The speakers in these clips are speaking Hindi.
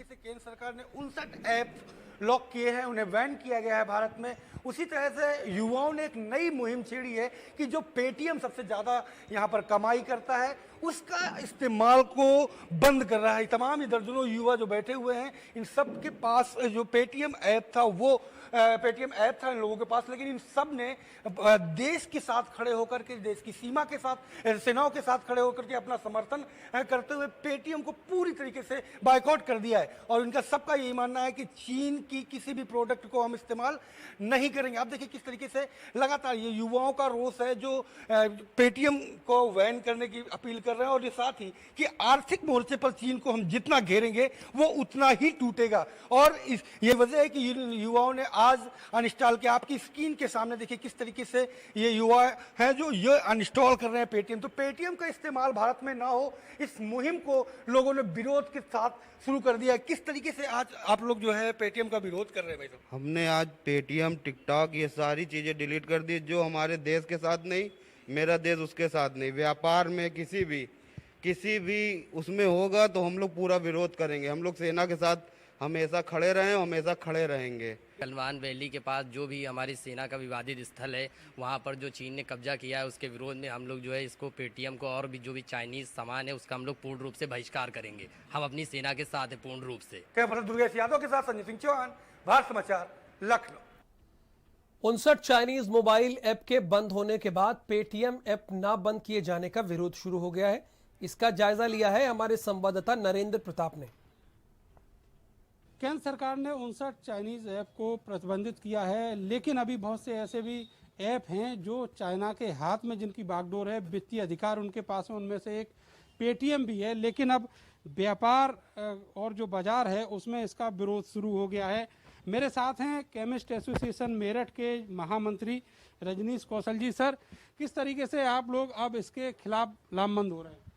तरीके से केंद्र सरकार ने 59 ऐप लॉक किए हैं, उन्हें बैन किया गया है भारत में, उसी तरह से युवाओं ने एक नई मुहिम छेड़ी है कि जो पेटीएम सबसे ज़्यादा यहाँ पर कमाई करता है उसका इस्तेमाल को बंद कर रहा है। तमाम ये दर्जनों युवा जो बैठे हुए हैं, इन सब के पास जो पेटीएम ऐप था वो पेटीएम ऐप था इन लोगों के पास, लेकिन इन सब ने देश के साथ खड़े होकर के, देश की सीमा के साथ, सेनाओं के साथ खड़े होकर के अपना समर्थन करते हुए पेटीएम को पूरी तरीके से बायकॉट कर दिया है। और इनका सबका यही मानना है कि चीन की किसी भी प्रोडक्ट को हम इस्तेमाल नहीं करेंगे। आप देखिए किस तरीके से लगातार ये युवाओं का रोष है जो पेटीएम को बैन करने की अपील कर रहे हैं, और ये साथ ही कि आर्थिक मोर्चे पर चीन को हम जितना घेरेंगे वो उतना ही टूटेगा। और ये वजह है कि युवाओं ने आज अनइंस्टॉल किया। आपकी स्क्रीन के सामने देखिए किस तरीके से ये युवा हैं जो ये अनइंस्टॉल कर रहे हैं पेटीएम। तो पेटीएम का इस्तेमाल भारत में ना हो, इस मुहिम को लोगों ने विरोध के साथ शुरू कर दिया है। किस तरीके से आज आप लोग जो है पेटीएम का विरोध कर रहे हैं भाई साहब? हमने आज पेटीएम, टिकटॉक ये सारी चीज़ें डिलीट कर दी जो हमारे देश के साथ नहीं, मेरा देश उसके साथ नहीं। व्यापार में किसी भी उसमें होगा तो हम लोग पूरा विरोध करेंगे। हम लोग सेना के साथ हमेशा खड़े रहे, हमेशा खड़े रहेंगे। गलवान वैली के पास जो भी हमारी सेना का विवादित स्थल है, वहाँ पर जो चीन ने कब्जा किया है उसके विरोध में हम लोग जो है इसको पेटीएम को और भी जो भी चाइनीज सामान है उसका हम लोग पूर्ण रूप से बहिष्कार करेंगे। हम अपनी सेना के साथ है पूर्ण रूप से। कैमरा दुर्गेश यादव के साथ संजय सिंह चौहान, भारत समाचार, लखनऊ। 59 चाइनीज मोबाइल ऐप के बंद होने के बाद पेटीएम ऐप ना बंद किए जाने का विरोध शुरू हो गया है। इसका जायजा लिया है हमारे संवाददाता नरेंद्र प्रताप ने। केंद्र सरकार ने 59 चाइनीज ऐप को प्रतिबंधित किया है, लेकिन अभी बहुत से ऐसे भी ऐप हैं जो चाइना के हाथ में, जिनकी बागडोर है, वित्तीय अधिकार उनके पास है। उनमें से एक पेटीएम भी है, लेकिन अब व्यापार और जो बाजार है उसमें इसका विरोध शुरू हो गया है। मेरे साथ हैं केमिस्ट एसोसिएशन मेरठ के महामंत्री रजनीश कौशल जी। सर, किस तरीके से आप लोग अब इसके खिलाफ लामबंद हो रहे हैं?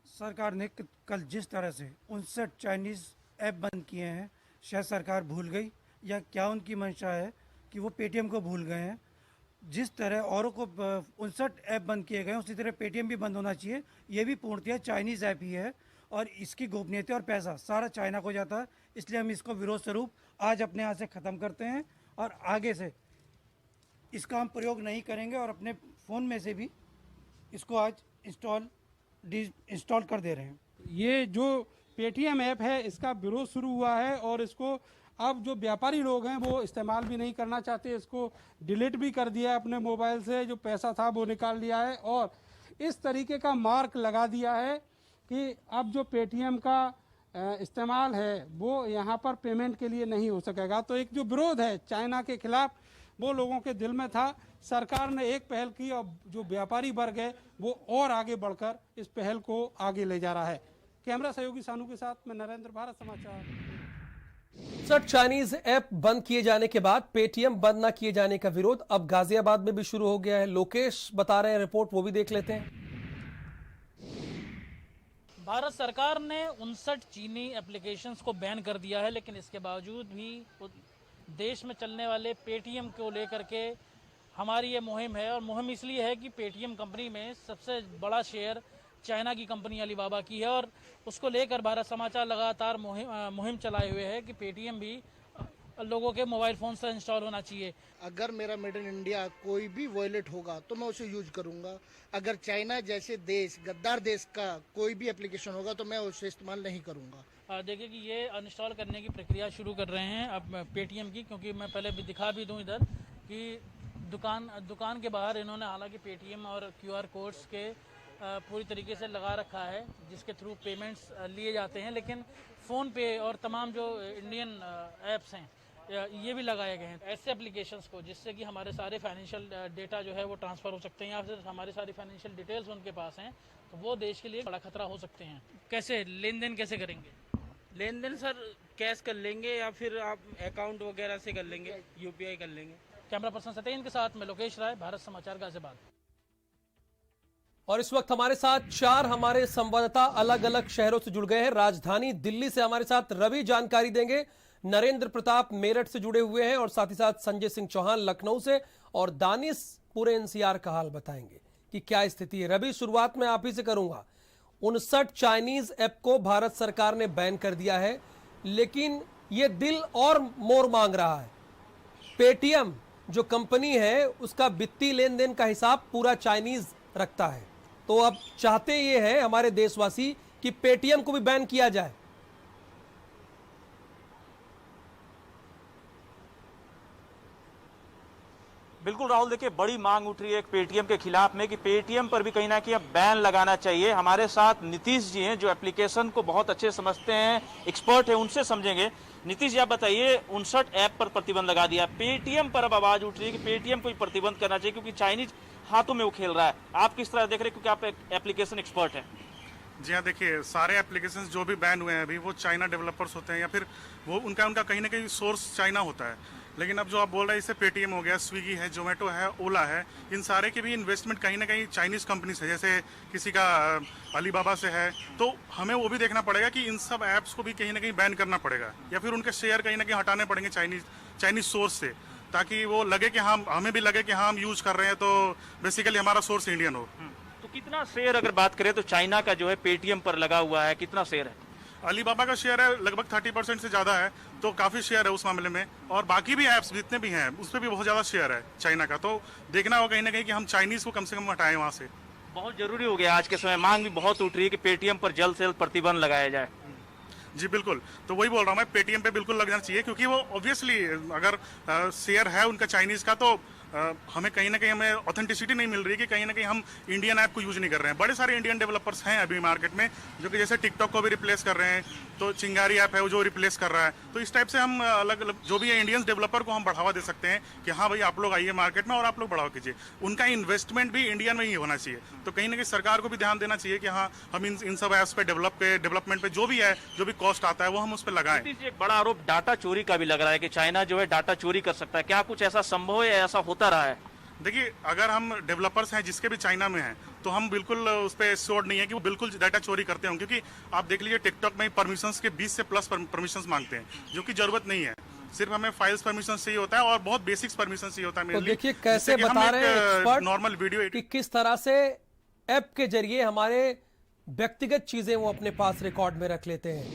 सरकार ने कल जिस तरह से 59 चाइनीज़ ऐप बंद किए हैं, शायद सरकार भूल गई या क्या उनकी मंशा है कि वो पेटीएम को भूल गए हैं। जिस तरह औरों को 59 ऐप बंद किए गए उसी तरह पेटीएम भी बंद होना चाहिए। ये भी पूर्णतः चाइनीज़ ऐप ही है और इसकी गोपनीयता और पैसा सारा चाइना को जाता है। इसलिए हम इसको विरोध स्वरूप आज अपने यहाँ से ख़त्म करते हैं और आगे से इसका हम प्रयोग नहीं करेंगे और अपने फ़ोन में से भी इसको आज इंस्टॉल कर दे रहे हैं। ये जो पेटीएम ऐप है इसका विरोध शुरू हुआ है और इसको अब जो व्यापारी लोग हैं वो इस्तेमाल भी नहीं करना चाहते। इसको डिलीट भी कर दिया है अपने मोबाइल से, जो पैसा था वो निकाल लिया है और इस तरीके का मार्क लगा दिया है कि अब जो पेटीएम का इस्तेमाल है वो यहाँ पर पेमेंट के लिए नहीं हो सकेगा। तो एक जो विरोध है चाइना के खिलाफ वो लोगों के दिल में था। सरकार ने एक पहल की और जो व्यापारी वर्ग है वो और आगे बढ़कर इस पहल को आगे ले जा रहा है। कैमरा सहयोगी सानू के साथ मैं नरेंद्र, भारत समाचार। 59 चाइनीज ऐप बंद किए जाने के बाद पेटीएम बंद न किए जाने का विरोध अब गाजियाबाद में भी शुरू हो गया है। लोकेश बता रहे हैं रिपोर्ट, वो भी देख लेते हैं। भारत सरकार ने 59 चीनी एप्लीकेशंस को बैन कर दिया है, लेकिन इसके बावजूद भी देश में चलने वाले पेटीएम को लेकर के हमारी ये मुहिम है। और मुहिम इसलिए है कि पेटीएम कंपनी में सबसे बड़ा शेयर चाइना की कंपनी अलीबाबा की है और उसको लेकर भारत समाचार लगातार मुहिम चलाए हुए है कि पेटीएम भी लोगों के मोबाइल फ़ोन से इंस्टॉल होना चाहिए। अगर मेरा मेड इन इंडिया कोई भी वॉलेट होगा तो मैं उसे यूज करूंगा। अगर चाइना जैसे देश, गद्दार देश का कोई भी एप्लीकेशन होगा तो मैं उसे इस्तेमाल नहीं करूंगा। देखिए कि ये अनइंस्टॉल करने की प्रक्रिया शुरू कर रहे हैं अब पेटीएम की, क्योंकि मैं पहले भी दिखा भी दूं इधर कि दुकान के बाहर इन्होंने हालांकि पेटीएम और क्यूआर कोड्स के पूरी तरीके से लगा रखा है जिसके थ्रू पेमेंट्स लिए जाते हैं, लेकिन फ़ोन पे और तमाम जो इंडियन ऐप्स हैं ये भी लगाए गए हैं ऐसे एप्लीकेशंस को जिससे कि हमारे सारे फाइनेंशियल डेटा जो है वो ट्रांसफ़र हो सकते हैं या फिर हमारी सारी फाइनेंशियल डिटेल्स उनके पास हैं तो वो देश के लिए बड़ा खतरा हो सकते हैं। कैसे लेन देन कैसे करेंगे? लेन देन सर कैश कर लेंगे या फिर आप अकाउंट वगैरह से कर लेंगे, यूपीआई कर लेंगे। कैमरा पर्सन सत्येंद्र के साथ मैं लोकेश राय, भारत समाचार, गाजियाबाद। और इस वक्त हमारे साथ 4 हमारे संवाददाता अलग अलग शहरों से जुड़ गए हैं। राजधानी दिल्ली से हमारे साथ रवि जानकारी देंगे, नरेंद्र प्रताप मेरठ से जुड़े हुए हैं और साथ ही साथ संजय सिंह चौहान लखनऊ से और दानिश पूरे एनसीआर का हाल बताएंगे कि क्या स्थिति है। रवि, शुरुआत में आप ही से करूंगा। 59 चाइनीज ऐप को भारत सरकार ने बैन कर दिया है। लेकिन ये दिल और मोर मांग रहा है। पेटीएम जो कंपनी है उसका वित्तीय लेन देन का हिसाब पूरा चाइनीज रखता है, तो अब चाहते ये हैं हमारे देशवासी कि पेटीएम को भी बैन किया जाए। बिल्कुल राहुल, देखिए बड़ी मांग उठ रही है पेटीएम के खिलाफ में कि पेटीएम पर भी कहीं ना कहीं अब बैन लगाना चाहिए। हमारे साथ नीतीश जी हैं जो एप्लीकेशन को बहुत अच्छे समझते हैं, एक्सपर्ट हैं, उनसे समझेंगे। नीतीश जी आप बताइए, 59 ऐप पर प्रतिबंध लगा दिया, पेटीएम पर अब आवाज उठ रही है कि पेटीएम को भी प्रतिबंध करना चाहिए क्योंकि चाइनीज हाथों में वो खेल रहा है। आप किस तरह देख रहे हैं, क्योंकि आप एप्लीकेशन एक्सपर्ट हैं? जी हाँ, देखिए सारे एप्लीकेशंस जो भी बैन हुए हैं अभी वो चाइना डेवलपर्स होते हैं या फिर वो उनका कहीं ना कहीं सोर्स चाइना होता है। लेकिन अब जो आप बोल रहे हैं, इससे पेटीएम हो गया, स्विगी है, जोमेटो है, ओला है, इन सारे के भी इन्वेस्टमेंट कहीं ना कहीं चाइनीज़ कंपनी से, जैसे किसी का अलीबाबा से है, तो हमें वो भी देखना पड़ेगा कि इन सब ऐप्स को भी कहीं ना कहीं बैन करना पड़ेगा या फिर उनके शेयर कहीं ना कहीं हटाने पड़ेंगे चाइनीज़ सोर्स से, ताकि वो लगे कि हमें भी लगे कि हाँ हम यूज कर रहे हैं, तो बेसिकली हमारा सोर्स इंडियन हो। तो कितना शेयर अगर बात करें तो चाइना का जो है पेटीएम पर लगा हुआ है, कितना शेयर है? अलीबाबा का शेयर है लगभग 30% से ज़्यादा है, तो काफ़ी शेयर है उस मामले में। और बाकी भी ऐप्स जितने भी हैं उस पर भी बहुत ज़्यादा शेयर है चाइना का, तो देखना होगा कहीं ना कहीं कि हम चाइनीज़ को कम से कम हटाएं वहाँ से। बहुत जरूरी हो गया आज के समय, मांग भी बहुत उठ रही है कि पेटीएम पर जल्द से जल्द प्रतिबंध लगाया जाए। जी बिल्कुल, तो वही बोल रहा हूँ मैं, पेटीएम पे बिल्कुल लगना चाहिए क्योंकि वो ऑब्वियसली अगर शेयर है उनका चाइनीज़ का, तो हमें कहीं ना कहीं हमें ऑथेंटिसिटी नहीं मिल रही कि कहीं ना कहीं हम इंडियन ऐप को यूज नहीं कर रहे हैं। बड़े सारे इंडियन डेवलपर्स हैं अभी मार्केट में जो कि जैसे टिकटॉक को भी रिप्लेस कर रहे हैं, तो चिंगारी ऐप है वो जो रिप्लेस कर रहा है। तो इस टाइप से हम अलग अलग जो भी है इंडियन डेवलपर को हम बढ़ावा दे सकते हैं कि हाँ भाई आप लोग आइए मार्केट में और आप लोग बढ़ावा कीजिए। उनका इन्वेस्टमेंट भी इंडिया में ही होना चाहिए, तो कहीं ना कहीं सरकार को भी ध्यान देना चाहिए कि हाँ हम इन सब ऐप्स पे डेवलपमेंट पे जो भी है, जो भी कॉस्ट आता है वो हम उस पर लगाएं। एक बड़ा आरोप डाटा चोरी का भी लग रहा है कि चाइना जो है डाटा चोरी कर सकता है, क्या कुछ ऐसा संभव है या ऐसा होता रहा है? देखिए अगर हम डेवलपर्स हैं जिसके भी चाइना में हैं, तो हम बिल्कुल उस पर श्योर नहीं है कि वो बिल्कुल डाटा चोरी करते हों, क्योंकि आप देख लीजिए टिकटॉक में परमिशंस के 20 से प्लस परमिशंस मांगते हैं, जो कि जरूरत नहीं है। सिर्फ हमें फाइल्स परमिशन चाहिए होता है और बहुत बेसिक्स परमिशन चाहिए होता है। तो देखिए कैसे बता रहे हैं एक्सपर्ट नॉर्मल वीडियो कि किस तरह से ऐप के जरिए हमारे व्यक्तिगत चीजें वो अपने पास रिकॉर्ड में रख लेते हैं।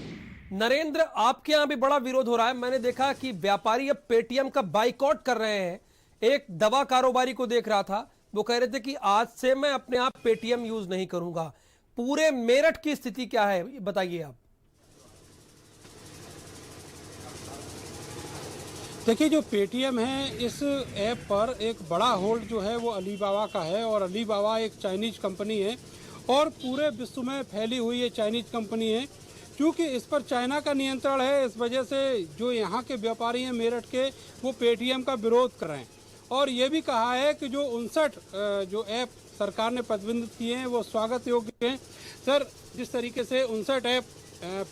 नरेंद्र, आपके यहाँ भी बड़ा विरोध हो रहा है। मैंने देखा कि व्यापारी अब पेटीएम का बाइकआउट कर रहे हैं। एक दवा कारोबारी को देख रहा था, वो कह रहे थे कि आज से मैं अपने आप पेटीएम यूज नहीं करूंगा। पूरे मेरठ की स्थिति क्या है बताइए आप। देखिए जो पेटीएम है, इस ऐप पर एक बड़ा होल्ड जो है वो अलीबाबा का है, और अलीबाबा एक चाइनीज कंपनी है और पूरे विश्व में फैली हुई ये चाइनीज कंपनी है। क्योंकि इस पर चाइना का नियंत्रण है, इस वजह से जो यहाँ के व्यापारी हैं मेरठ के, वो पेटीएम का विरोध कर रहे हैं। और ये भी कहा है कि जो 59 जो ऐप सरकार ने प्रतिबंधित किए हैं वो स्वागत योग्य हैं। सर, जिस तरीके से 59 ऐप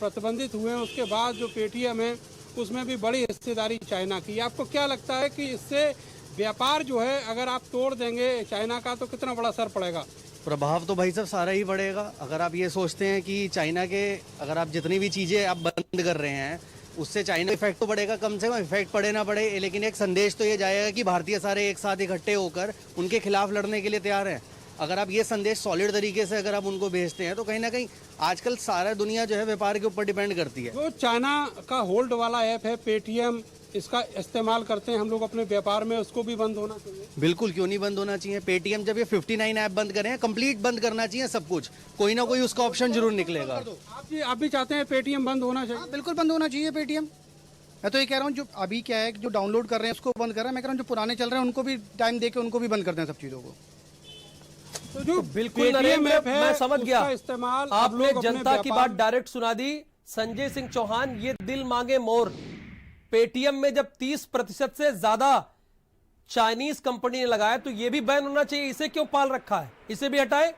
प्रतिबंधित हुए हैं, उसके बाद जो पेटीएम है उसमें भी बड़ी हिस्सेदारी चाइना की। आपको क्या लगता है कि इससे व्यापार जो है अगर आप तोड़ देंगे चाइना का, तो कितना बड़ा असर पड़ेगा? प्रभाव तो भाई साहब सारा ही पड़ेगा। अगर आप ये सोचते हैं कि चाइना के अगर आप जितनी भी चीज़ें आप बंद कर रहे हैं उससे चाइना इफेक्ट तो पड़ेगा, कम से कम इफेक्ट पड़े ना पड़े, लेकिन एक संदेश तो ये जाएगा कि भारतीय सारे एक साथ इकट्ठे होकर उनके खिलाफ लड़ने के लिए तैयार हैं। अगर आप ये संदेश सॉलिड तरीके से अगर आप उनको भेजते हैं तो कहीं ना कहीं आजकल सारा दुनिया जो है व्यापार के ऊपर डिपेंड करती है। जो चाइना का होल्ड वाला ऐप है पेटीएम, इसका इस्तेमाल करते हैं हम लोग अपने व्यापार में, उसको भी बंद होना चाहिए। बिल्कुल, क्यों नहीं बंद होना चाहिए। पेटीएम जब ये 59 ऐप बंद करें, कंप्लीट बंद करना चाहिए सब कुछ, कोई ना कोई उसका ऑप्शन जरूर निकलेगा। आप भी चाहते हैं पेटीएम बंद होना चाहिए? बिल्कुल बंद होना चाहिए पेटीएम। मैं तो ये कह रहा हूँ जो अभी क्या है, जो डाउनलोड कर रहे हैं उसको बंद कर रहे हैं। मैं कह रहा हूँ जो पुराने चल रहे हैं उनको भी टाइम देके उनको भी बंद कर दें सब चीज़ों को। तो जो बिल्कुल नरेंद्र, मैं समझ गया, इस्तेमाल आपने जनता की बात डायरेक्ट सुना दी। संजय सिंह चौहान, ये दिल मांगे मोर, पेटीएम में जब 30% से ज्यादा चाइनीज कंपनी ने लगाया तो ये भी बैन होना चाहिए। इसे क्यों पाल रखा है, इसे भी हटाए।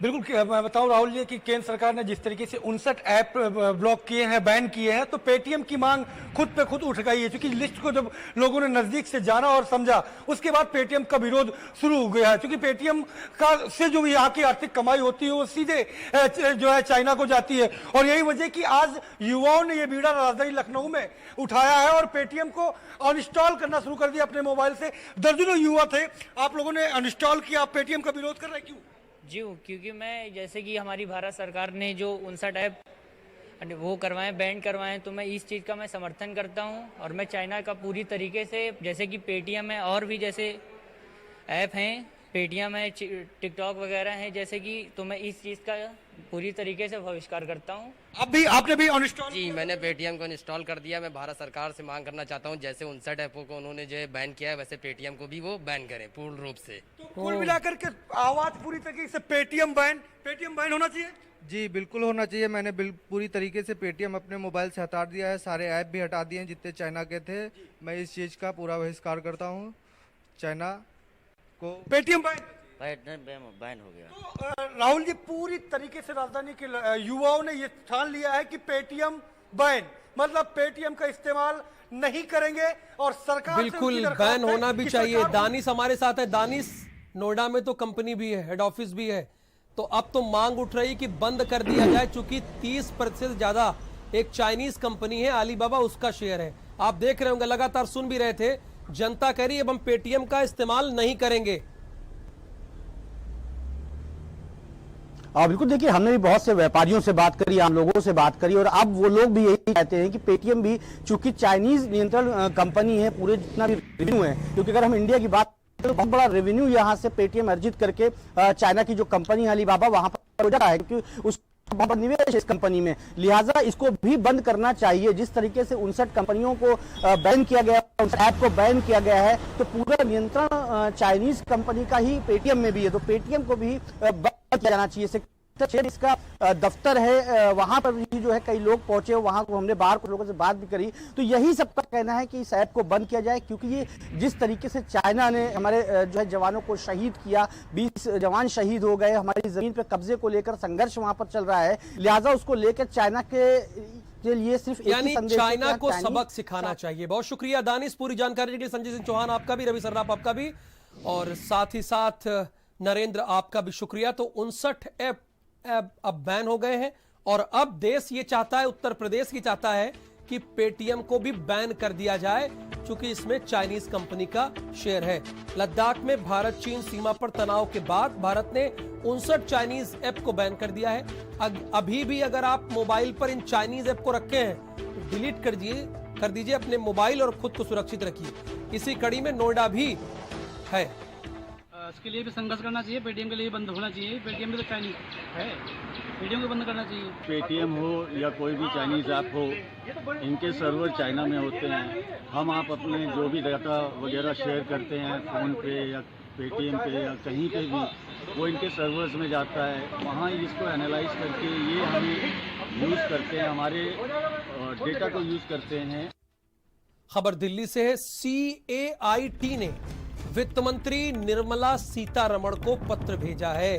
बिल्कुल, मैं बताऊं राहुल जी कि केंद्र सरकार ने जिस तरीके से 59 ऐप ब्लॉक किए हैं, बैन किए हैं, तो पेटीएम की मांग खुद पे खुद उठ गई है। क्योंकि लिस्ट को जब लोगों ने नजदीक से जाना और समझा, उसके बाद पेटीएम का विरोध शुरू हो गया है। क्योंकि पेटीएम का से जो यहाँ की आर्थिक कमाई होती है वो सीधे जो है चाइना को जाती है। और यही वजह कि आज युवाओं ने ये बीड़ा राजधानी लखनऊ में उठाया है और पेटीएम को अनइंस्टॉल करना शुरू कर दिया अपने मोबाइल से। दर्जनों युवा थे, आप लोगों ने अनइंस्टॉल किया, आप पेटीएम का विरोध कर रहे हैं, क्यों? जी क्योंकि मैं जैसे कि हमारी भारत सरकार ने जो 59 ऐप वो करवाएं, बैन करवाएं, तो मैं इस चीज़ का मैं समर्थन करता हूं। और मैं चाइना का पूरी तरीके से, जैसे कि पेटीएम है और भी जैसे ऐप हैं, पेटीएम है, टिकटॉक वगैरह हैं जैसे कि, तो मैं इस चीज़ का पूरी तरीके से बहिष्कार करता हूं। आपने भी अनइंस्टॉल? जी, मैंने पेटीएम को इंस्टॉल कर दिया। मैं भारत सरकार से मांग करना चाहता हूं, जैसे 59 ऐपों को उन्होंने जो बैन किया है, वैसे पेटीएम को भी वो बैन करें पूर्ण रूप से। तो कुल मिलाकर के आवाज पूरी तरीके से पेटीएम बैन होना चाहिए। जी बिल्कुल होना चाहिए। मैंने पूरी तरीके से पेटीएम अपने मोबाइल से हटा दिया है, सारे ऐप भी हटा दिए हैं जितने चाइना के थे। मैं इस चीज़ का पूरा बहिष्कार करता हूँ। चाइना को पेटीएम बैन हो गया। तो राहुल जी, पूरी तरीके से राजधानी के युवाओं ने ये ठान लिया है कि पेटीएम बैन, मतलब पेटीएम का इस्तेमाल नहीं करेंगे और सरकार बिल्कुल बैन होना भी चाहिए। दानिश हमारे साथ है। दानिश, नोएडा में तो कंपनी भी है, हेड ऑफिस भी है, तो अब तो मांग उठ रही कि बंद कर दिया जाए, चूंकि 30% से ज्यादा एक चाइनीज कंपनी है अलीबाबा, उसका शेयर है। आप देख रहे होंगे, लगातार सुन भी रहे थे, जनता कह रही है अब हम पेटीएम का इस्तेमाल नहीं करेंगे। बिल्कुल, देखिए हमने भी बहुत से व्यापारियों से बात करी, आम लोगों से बात करी, और अब वो लोग भी यही कहते हैं कि पेटीएम भी चूंकि चाइनीज नियंत्रण कंपनी है, पूरे जितना भी रेवेन्यू है, क्योंकि अगर हम इंडिया की बात तो बहुत बड़ा रेवेन्यू यहाँ से पेटीएम अर्जित करके चाइना की जो कंपनी है अलीबाबा वहां पर हो जाता है, क्योंकि उस बहुत बड़ा निवेश है इस कंपनी में। लिहाजा इसको भी बंद करना चाहिए। जिस तरीके से 59 कंपनियों को बैन किया गया, 59 ऐप को बैन किया गया है, तो पूरा नियंत्रण चाइनीज कंपनी का ही पेटीएम में भी है, तो पेटीएम को भी बंद किया जाना चाहिए। इसका दफ्तर है, वहां पर भी जो है कई लोग पहुंचे, वहां को हमने बाहर कुछ लोगों से बात भी करी, तो यही सबका कहना है कि इस ऐप को बंद किया जाए, क्योंकि ये जिस तरीके से चाइना ने हमारे जो है जवानों को शहीद किया, 20 जवान शहीद हो गए, हमारी जमीन पे कब्जे को लेकर संघर्ष वहां पर चल रहा है, लिहाजा उसको लेकर चाइना के लिए सिर्फ यानी चाइना को सबक सिखाना चाहिए। बहुत शुक्रिया दानिश, पूरी जानकारी के लिए। संजय सिंह चौहान आपका भी, रवि सर्राफ आपका भी, और साथ ही साथ नरेंद्र आपका भी शुक्रिया। तो 59 ऐप अब बैन हो गए हैं और अब देश ये चाहता है, उत्तर प्रदेश ये चाहता है कि पेटीएम को भी बैन कर दिया जाए, क्योंकि इसमें चाइनीज कंपनी का शेयर है। लद्दाख में भारत चीन सीमा पर तनाव के बाद भारत ने 59 चाइनीज ऐप को बैन कर दिया है। अभी भी अगर आप मोबाइल पर इन चाइनीज ऐप को रखे हैं तो डिलीट कर दीजिए अपने मोबाइल और खुद को सुरक्षित रखिए। इसी कड़ी में नोएडा भी है। इसके लिए भी संघर्ष करना चाहिए, पेटीएम के लिए बंद होना चाहिए। पेटीएम भी तो चाइनीज है, पेटीएम को बंद करना चाहिए। पेटीएम हो या कोई भी चाइनीज ऐप हो, इनके सर्वर चाइना में होते हैं। हम आप अपने जो भी डाटा वगैरह शेयर करते हैं फ़ोन पे या पेटीएम पे या कहीं पे भी, वो इनके सर्वर्स में जाता है, वहाँ इसको एनालाइज करके ये हमें यूज़ करते हैं, हमारे डेटा को यूज़ करते हैं। खबर दिल्ली से है। CAIT ने वित्त मंत्री निर्मला सीतारमण को पत्र भेजा है।